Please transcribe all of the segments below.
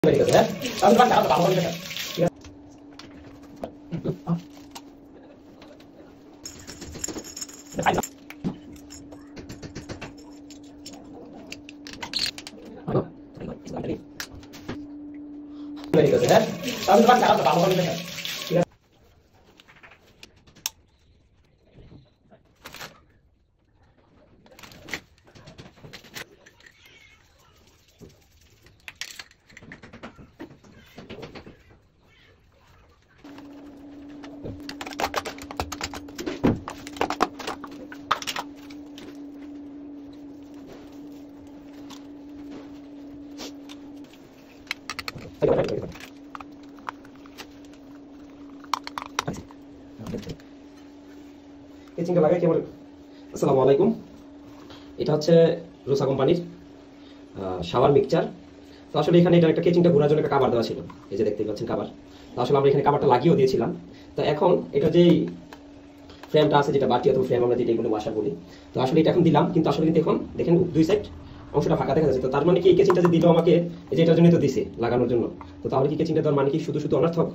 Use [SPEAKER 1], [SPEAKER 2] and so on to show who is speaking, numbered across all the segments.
[SPEAKER 1] Ya. Kamu kan cara bangun kan. Ya. Kamu kan cara bangun kan. কেচিংটা লাগাই কেমন? আসসালামু আলাইকুম। এটা হচ্ছে রোসা কোম্পানির শাওয়ার মিক্সচার। তো আসলে এখানে এটা একটা কেচিংটা ঘোরার জন্য একটা কভার দেওয়া ছিল, এই যে দেখতে পাচ্ছেন কভার। তো আসলে আমরা এখানে কভারটা লাগিয়েও দিয়েছিলাম। তো এখন এটা যেই ফ্রেমটা আছে, যেটা বাটি অথবা ফ্রেম আমরা যেটা এগুলো ওয়াশার বলি, তো আসলে এটা এখন দিলাম, কিন্তু আসলে কিন্তু এখন দেখেন দুই সাইড অংশটা ফাঁকা দেখা যাচ্ছে। তো তার মানে কি এই কেচিংটা যে দিল আমাকে, এই যে এটার জন্যই তো দিছে লাগানোর জন্য। তো তাহলে কি কেচিংটা দেওয়ার মানে কি শুধু শুধু অনর্থক?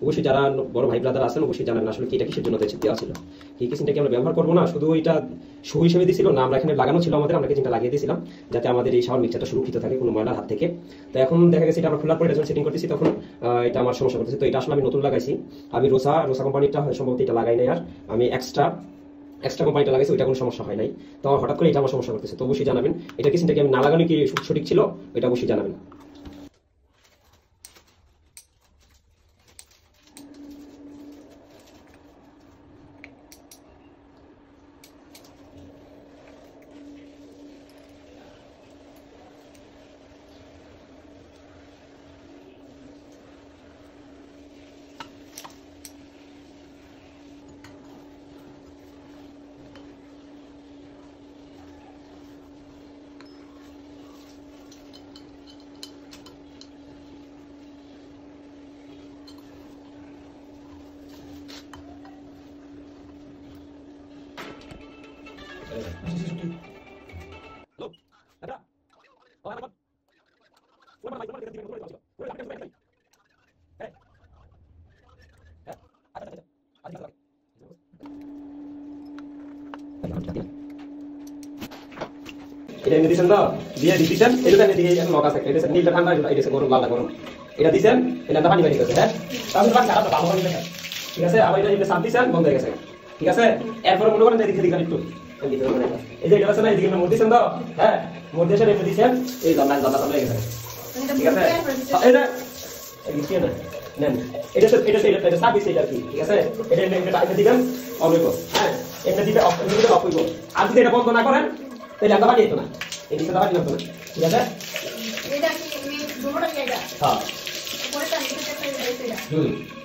[SPEAKER 1] অবশ্যই যারা বড় ভাই ব্রাদার আছেন অবশ্যই জানেন আসলে কি এটা কিসের জন্য দেওয়া ছিল। এই কেচিংটা কি আমরা ব্যবহার করবো না, শুধু এটা শো হিসেবে দিছিল না, আমরা এখানে লাগানো ছিল আমাদের, আমরা কেচিংটা লাগিয়ে দিয়েছিলাম যাতে আমাদের এই শাওয়ার মিক্সচারটা সুরক্ষিত থাকে কোনো ময়লার হাত থেকে। তো এখন দেখা গেছে এটা আমরা খোলার পরে এটা যখন সেটিং করতেছি তখন এটা আমার সমস্যা করতেছে। তো এটা আসলে আমি নতুন লাগাইছি, আমি রোসা কোম্পানিটা সম্ভবত এটা লাগাই নাই, আর আমি এক্সট্রা কোম্পানিটা লাগাইছি, ওইটা কোনো সমস্যা হয় নাই। তো হঠাৎ করে এটা আমার সমস্যা করতেছে। তো অবশ্যই জানাবেন এটা কেচিংটা কি আমি না লাগানো কি সঠিক ছিল, এটা অবশ্যই জানাবেন। এটা এনে দিছেন তো, দিয়ে দিছেন, এটা এনে দিয়ে লক আছে, এটা নীলটা ঠান্ডা, এটা গরম, লালটা গরম, এটা দিছেন, এটা পানি বেরিয়ে গেছে। হ্যাঁ, তাহলে বাদ খারাপ ভালো হবে না, ঠিক আছে? আবার এটা সাপ দিছেন, বন্ধ হয়ে গেছে, ঠিক আছে? এরপর মনে করেন এদিকে দিকে একটু এই যে এটা আছে না, এদিকে মোড় দিছেন তো, হ্যাঁ মোড় দিয়ে এটা দিছেন, এই জানলা হয়ে গেছে, ঠিক আছে? এটা এদিকে না নেন, এটা সার্ভিস এটা কি, ঠিক আছে? এটা দিবেন অন হইব, হ্যাঁ এটা দিতে অফ হইব। আর যদি এটা বন্ধ না করেন তাহলে আমরা বাড়ি যেত না, এই দিকে বাড়ি যেত না, ঠিক আছে? এটা কি আমি দুটোটা জায়গা, হ্যাঁ পরে তো আমি এটা